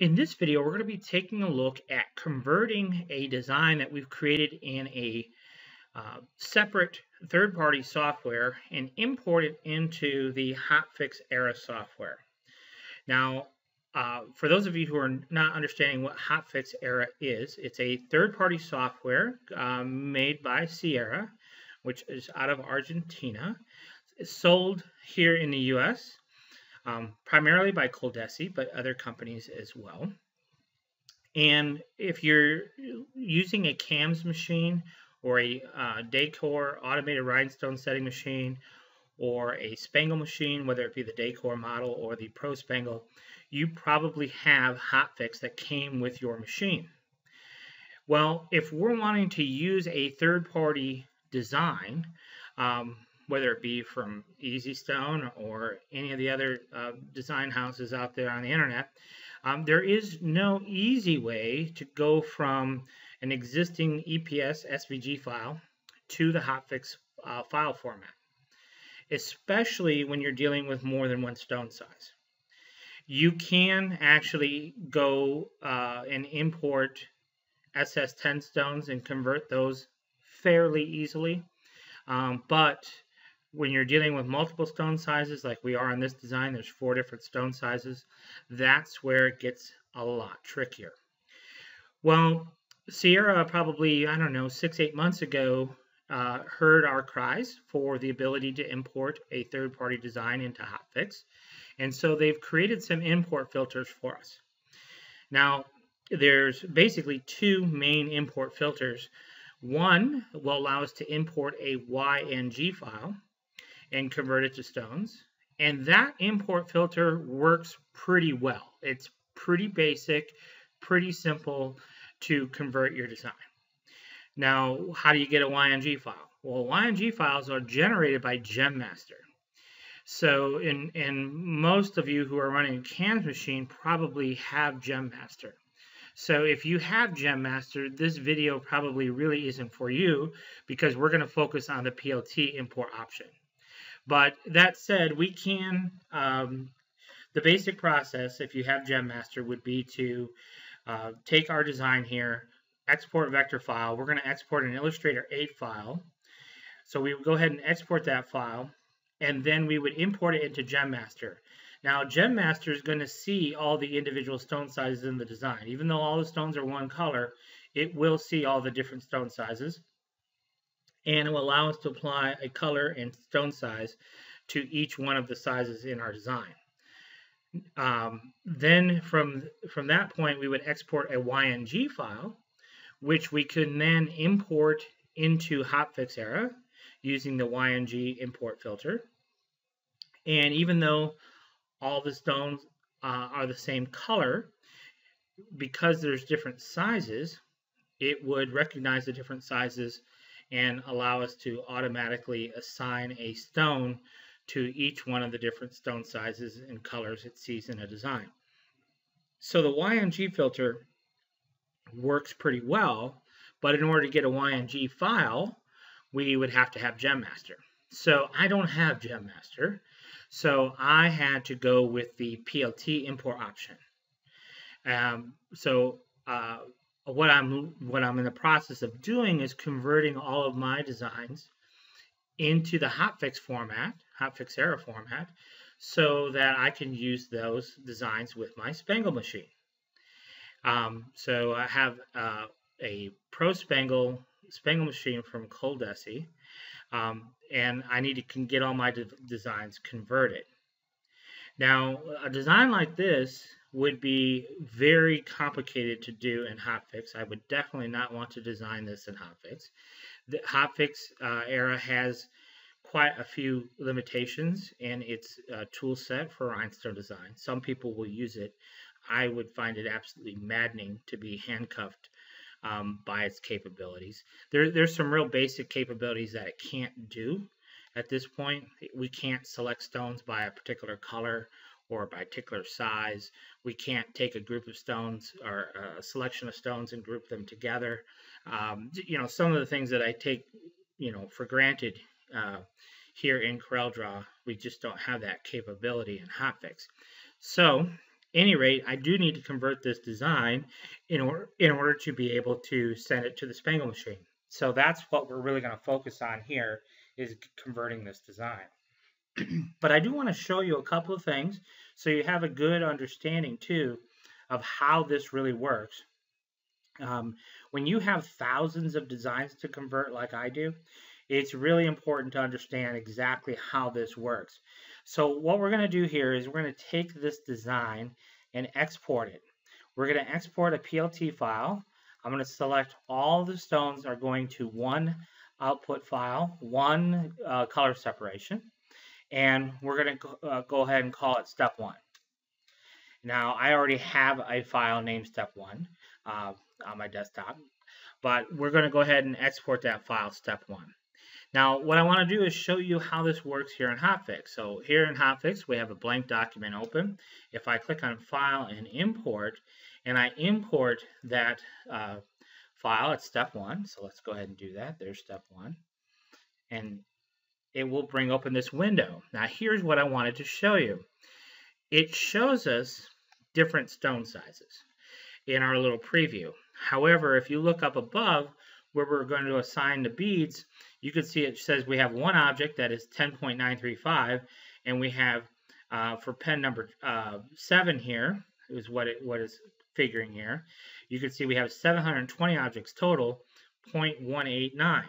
In this video, we're going to be taking a look at converting a design that we've created in a separate third-party software and import it into the Hotfix Era software. Now, for those of you who are not understanding what Hotfix Era is, it's a third-party software made by Sierra, which is out of Argentina. It's sold here in the US. Primarily by Coldesi, but other companies as well. And if you're using a Cams machine or a Decor automated rhinestone setting machine or a Spangle machine, whether it be the Decor model or the Pro Spangle, you probably have Hotfix that came with your machine. Well, if we're wanting to use a third-party design, whether it be from EasyStone or any of the other design houses out there on the internet, there is no easy way to go from an existing EPS SVG file to the Hotfix file format, especially when you're dealing with more than one stone size. You can actually go and import SS10 stones and convert those fairly easily, but when you're dealing with multiple stone sizes, like we are on this design, there's 4 different stone sizes, that's where it gets a lot trickier. Well, Sierra probably, 6-8 months ago, heard our cries for the ability to import a third-party design into Hotfix, and so they've created some import filters for us. Now, there's basically 2 main import filters. One will allow us to import a YNG file and convert it to stones, and that import filter works pretty well. It's pretty basic, pretty simple to convert your design. Now, how do you get a YNG file? Well, YNG files are generated by GemMaster. So, and most of you who are running a Cams machine probably have GemMaster. So if you have GemMaster, this video probably really isn't for you because we're going to focus on the PLT import option. But that said, we can, the basic process, if you have GemMaster, would be to take our design here, export vector file. We're going to export an Illustrator 8 file. So we would go ahead and export that file, and then we would import it into GemMaster. Now, GemMaster is going to see all the individual stone sizes in the design. Even though all the stones are one color, it will see all the different stone sizes, and it will allow us to apply a color and stone size to each one of the sizes in our design. Then from that point, we would export a YNG file, which we could then import into Hotfix Era using the YNG import filter. And even though all the stones are the same color, because there's different sizes, it would recognize the different sizes and allow us to automatically assign a stone to each one of the different stone sizes and colors it sees in a design. So the YNG filter works pretty well, but in order to get a YNG file, we would have to have GemMaster. So I don't have GemMaster, so I had to go with the PLT import option. What I'm in the process of doing is converting all of my designs into the Hotfix format, Hotfix Era format, so that I can use those designs with my Spangle machine. So I have a Pro Spangle machine from Coldesi, and I need to get all my designs converted. Now, a design like this would be very complicated to do in Hotfix. I would definitely not want to design this in Hotfix. The Hotfix Era has quite a few limitations in its tool set for rhinestone design. Some people will use it. I would find it absolutely maddening to be handcuffed by its capabilities. There's some real basic capabilities that it can't do at this point. We can't select stones by a particular color or by a particular size. We can't take a group of stones or a selection of stones and group them together. Some of the things that I take, for granted here in CorelDRAW, we just don't have that capability in Hotfix. So any rate, I do need to convert this design in order to be able to send it to the Spangle machine. So that's what we're really going to focus on here, is converting this design. But I do want to show you a couple of things so you have a good understanding too of how this really works. When you have thousands of designs to convert like I do, it's really important to understand exactly how this works. So what we're going to do here is we're going to take this design and export it. We're going to export a PLT file. I'm going to select all the stones are going to one output file, one color separation, and we're going to go ahead and call it step 1. Now, I already have a file named step 1 on my desktop, but we're going to go ahead and export that file, step 1. Now, what I want to do is show you how this works here in Hotfix. So here in Hotfix, we have a blank document open. If I click on File and Import, and I import that file, it's step 1. So let's go ahead and do that. There's step 1. And it will bring open this window. Now, here's what I wanted to show you. It shows us different stone sizes in our little preview. However, if you look up above where we're going to assign the beads, you can see it says we have one object that is 10.935, and we have for pen number 7 here is what is figuring here. You can see we have 720 objects total, 0.189.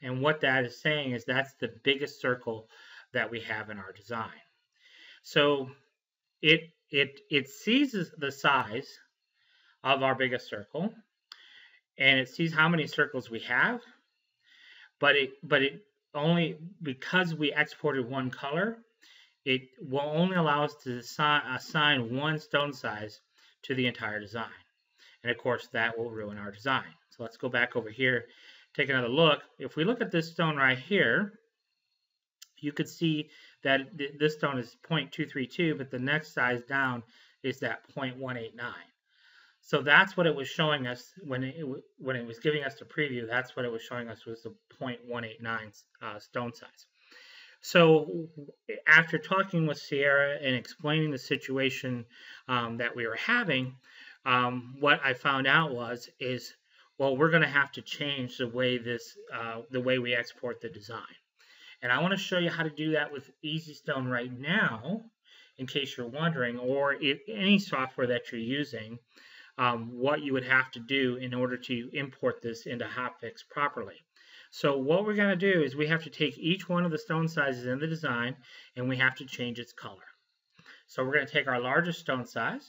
And what that is saying is that's the biggest circle that we have in our design. So it sees the size of our biggest circle, and it sees how many circles we have, but it only, because we exported one color, it will only allow us to assign one stone size to the entire design. And of course, that will ruin our design. So let's go back over here, take another look. If we look at this stone right here, you could see that this stone is 0.232, but the next size down is that 0.189. So that's what it was showing us when it was giving us the preview. That's what it was showing us, was the 0.189 stone size. So after talking with Sierra and explaining the situation that we were having, what I found out is well, we're going to have to change the way we export the design. And I want to show you how to do that with EasyStone right now, in case you're wondering, or if any software that you're using, what you would have to do in order to import this into Hotfix properly. So what we're going to do is we have to take each one of the stone sizes in the design, and we have to change its color. So we're going to take our largest stone size,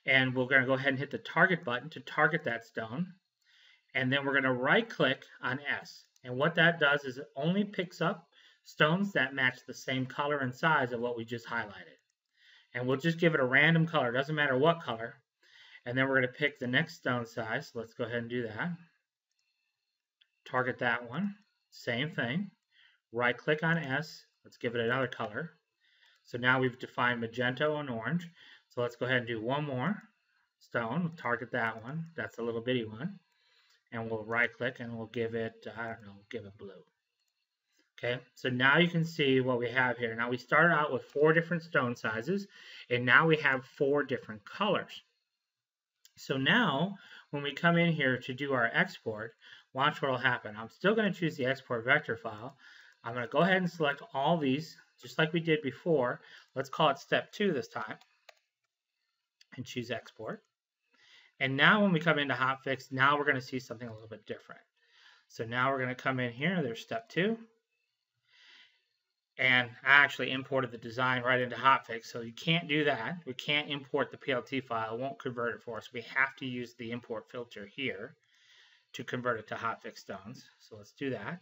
and we're going to go ahead and hit the target button to target that stone, and then we're going to right click on S. And what that does is it only picks up stones that match the same color and size of what we just highlighted. And we'll just give it a random color, doesn't matter what color. And then we're going to pick the next stone size. Let's go ahead and do that. Target that one, same thing. Right click on S, let's give it another color. So now we've defined magenta and orange. So let's go ahead and do one more stone, target that one, that's a little bitty one. And we'll right click and we'll give it, I don't know, give it blue. Okay, so now you can see what we have here. Now we started out with 4 different stone sizes, and now we have 4 different colors. So now when we come in here to do our export, watch what will happen. I'm still going to choose the export vector file. I'm going to go ahead and select all these, just like we did before. Let's call it step 2 this time, and choose export. And now when we come into Hotfix, now we're going to see something a little bit different. So now we're going to come in here, there's step 2. And I actually imported the design right into Hotfix, so you can't do that. We can't import the PLT file, it won't convert it for us. We have to use the import filter here to convert it to Hotfix stones. So let's do that.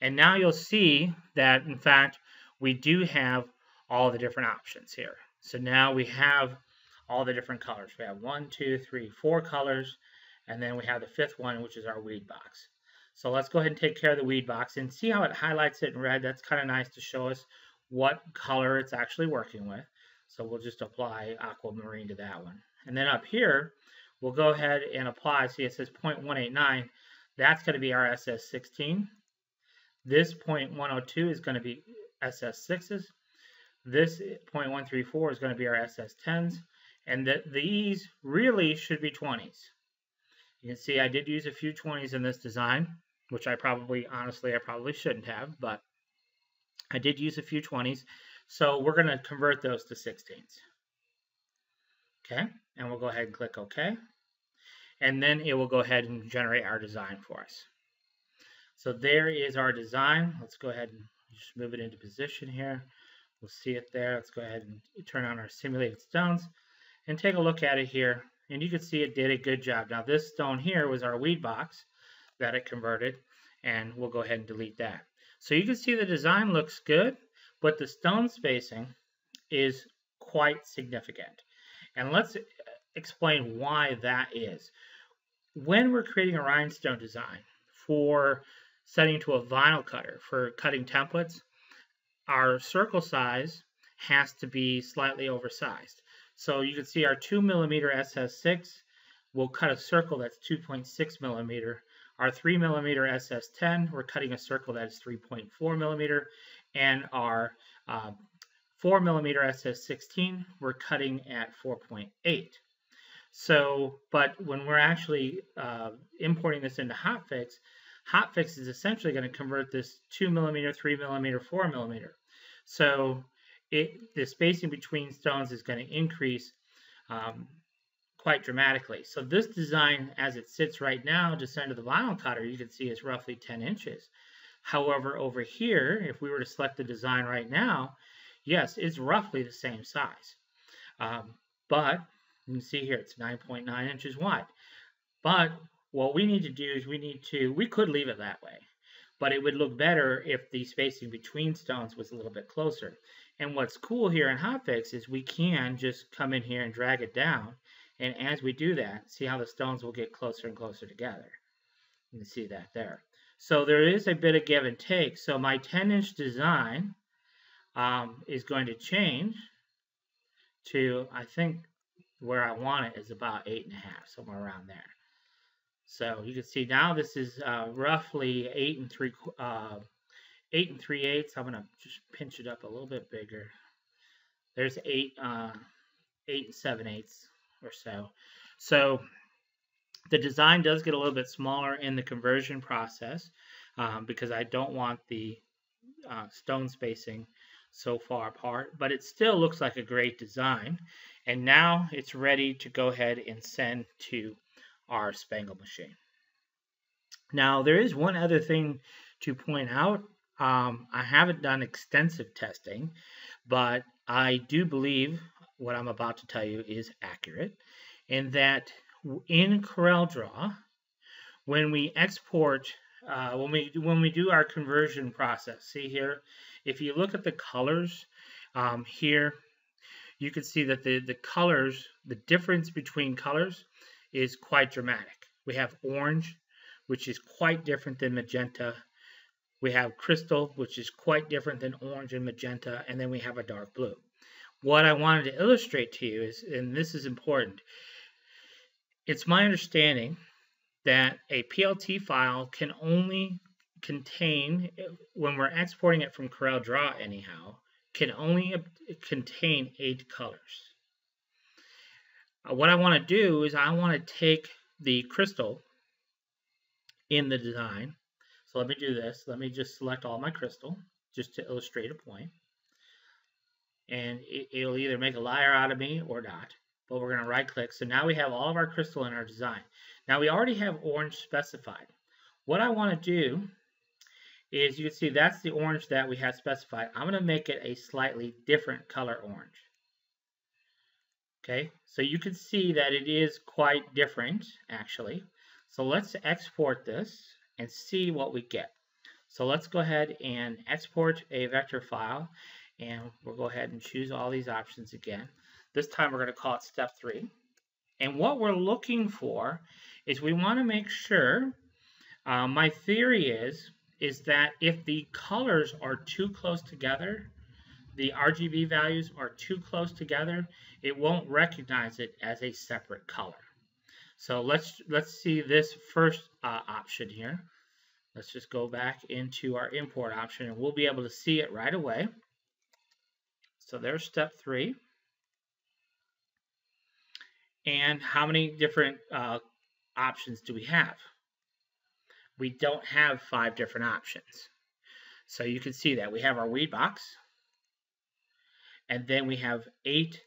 And now you'll see that, in fact, we do have all the different options here. So now we have all the different colors. We have 1, 2, 3, 4 colors, and then we have the 5th one, which is our weed box. So let's go ahead and take care of the weed box and see how it highlights it in red. That's kind of nice to show us what color it's actually working with. So we'll just apply aquamarine to that one. And then up here, we'll go ahead and apply. See, it says 0.189. That's going to be our SS16. This 0.102 is going to be SS6s. This 0.134 is going to be our SS10s, and these really should be 20s. You can see I did use a few 20s in this design, which I probably shouldn't have, but I did use a few 20s. So we're going to convert those to 16s. Okay, and we'll go ahead and click OK. And then it will go ahead and generate our design for us. So there is our design. Let's go ahead and just move it into position here. We'll see it there. Let's go ahead and turn on our simulated stones and take a look at it here. And you can see it did a good job. Now this stone here was our weed box that it converted, and we'll go ahead and delete that. So you can see the design looks good, but the stone spacing is quite significant. And let's explain why that is. When we're creating a rhinestone design for setting to a vinyl cutter for cutting templates, our circle size has to be slightly oversized. So you can see our 2mm SS6 will cut a circle that's 2.6mm. Our 3mm SS10, we're cutting a circle that is 3.4mm. And our 4mm SS16, we're cutting at 4.8. So, but when we're actually importing this into hotfix, hotfix is essentially going to convert this 2mm, 3mm, 4mm. So the spacing between stones is going to increase quite dramatically. So this design, as it sits right now, to send to the vinyl cutter, you can see is roughly 10 inches. However, over here, if we were to select the design right now, yes, it's roughly the same size. But you can see here it's 9.9 inches wide. But what we need to do is we could leave it that way, but it would look better if the spacing between stones was a little bit closer. And what's cool here in hotfix is we can just come in here and drag it down, and as we do that, see how the stones will get closer and closer together. You can see that there. So there is a bit of give and take. So my 10-inch design is going to change to, I think where I want it is about 8.5, somewhere around there. So you can see now this is roughly 8 3/8. I'm going to just pinch it up a little bit bigger. There's 8 7/8 or so. So the design does get a little bit smaller in the conversion process because I don't want the stone spacing so far apart, but it still looks like a great design. And now it's ready to go ahead and send to our Spangle machine. Now there is one other thing to point out. I haven't done extensive testing, but I do believe what I'm about to tell you is accurate, and that in CorelDRAW, when we export, when we do our conversion process, see here, if you look at the colors here, you can see that the colors, the difference between colors is quite dramatic. We have orange, which is quite different than magenta. We have crystal, which is quite different than orange and magenta, and then we have a dark blue. What I wanted to illustrate to you is, and this is important, it's my understanding that a PLT file can only contain, when we're exporting it from CorelDRAW anyhow, can only contain 8 colors. What I want to do is I want to take the crystal in the design. So let me do this. Let me just select all my crystal just to illustrate a point. And it'll either make a liar out of me or not. But we're going to right click. So now we have all of our crystal in our design. Now we already have orange specified. What I want to do is, you can see that's the orange that we had specified. I'm going to make it a slightly different color orange. Okay, so you can see that it is quite different actually. So let's export this and see what we get. So let's go ahead and export a vector file, and we'll go ahead and choose all these options again. This time we're going to call it step 3. And what we're looking for is we want to make sure, my theory is that if the colors are too close together, the RGB values are too close together, it won't recognize it as a separate color. So let's see this first option here. Let's just go back into our import option, and we'll be able to see it right away. So there's step 3. And how many different options do we have? We don't have 5 different options. So you can see that we have our weed box, and then we have 8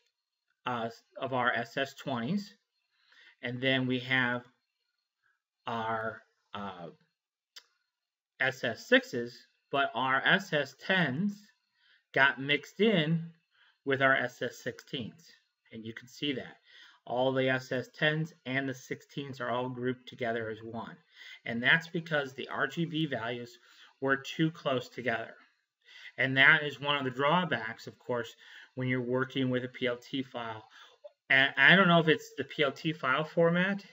of our SS20s, and then we have our SS6s, but our SS10s got mixed in with our SS16s, and you can see that. All the SS10s and the 16s are all grouped together as one. And that's because the RGB values were too close together. And that is one of the drawbacks, of course, when you're working with a PLT file. And I don't know if it's the PLT file format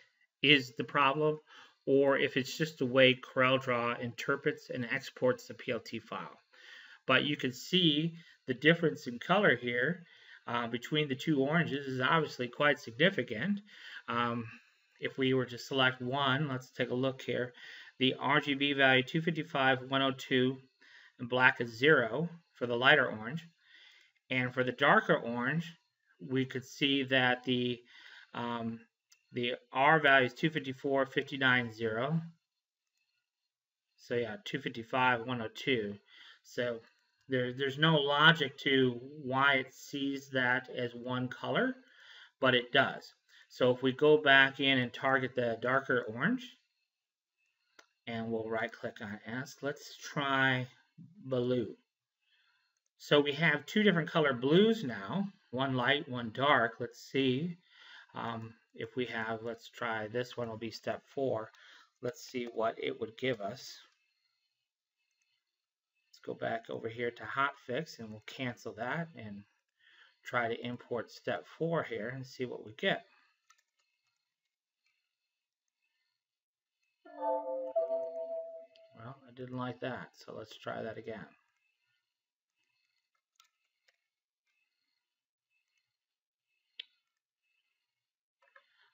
is the problem, or if it's just the way CorelDRAW interprets and exports the PLT file. But you can see the difference in color here. Between the 2 oranges is obviously quite significant. If we were to select one, let's take a look here. The RGB value 255, 102, and black is 0 for the lighter orange. And for the darker orange, we could see that the R value is 254, 59, 0. So yeah, 255, 102. So there's no logic to why it sees that as one color, but it does. So if we go back in and target the darker orange, and we'll right-click on S, let's try blue. So we have 2 different color blues now, one light, one dark. Let's see if we have, let's try this one, will be step 4. Let's see what it would give us. Go back over here to hotfix, and we'll cancel that and try to import step 4 here and see what we get. Well, I didn't like that, so let's try that again.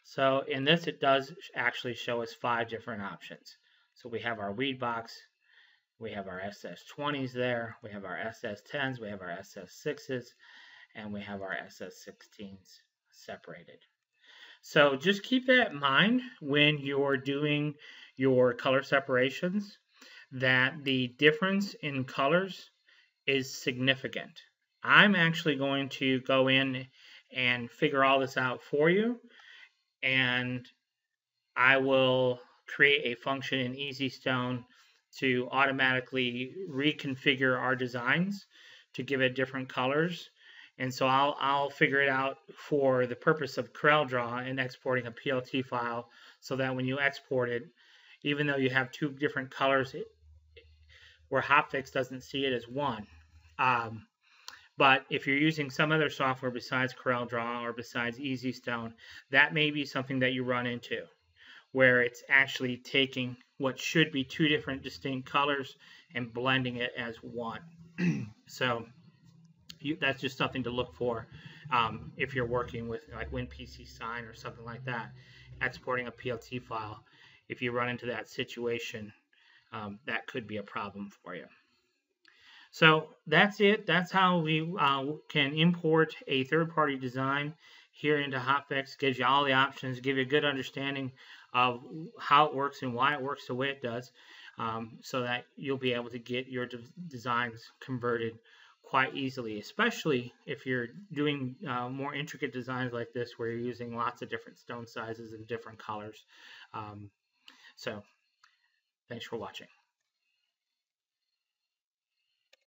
So in this, it does actually show us 5 different options. So we have our weed box, we have our SS20s there, we have our SS10s, we have our SS6s, and we have our SS16s separated. So just keep that in mind when you're doing your color separations, that the difference in colors is significant. I'm actually going to go in and figure all this out for you, and I will create a function in EasyStone to automatically reconfigure our designs to give it different colors. And so I'll figure it out for the purpose of CorelDRAW and exporting a PLT file, so that when you export it, even though you have 2 different colors, where hotfix doesn't see it as one. But if you're using some other software besides CorelDRAW or besides EasyStone, that may be something that you run into, where it's actually taking what should be 2 different distinct colors and blending it as one. So that's just something to look for if you're working with like WinPC Sign or something like that, exporting a PLT file. If you run into that situation, that could be a problem for you. So that's it. That's how we can import a third-party design here into hotfix. Gives you all the options, give you a good understanding of how it works and why it works the way it does, so that you'll be able to get your designs converted quite easily, especially if you're doing more intricate designs like this, where you're using lots of different stone sizes and different colors. So thanks for watching.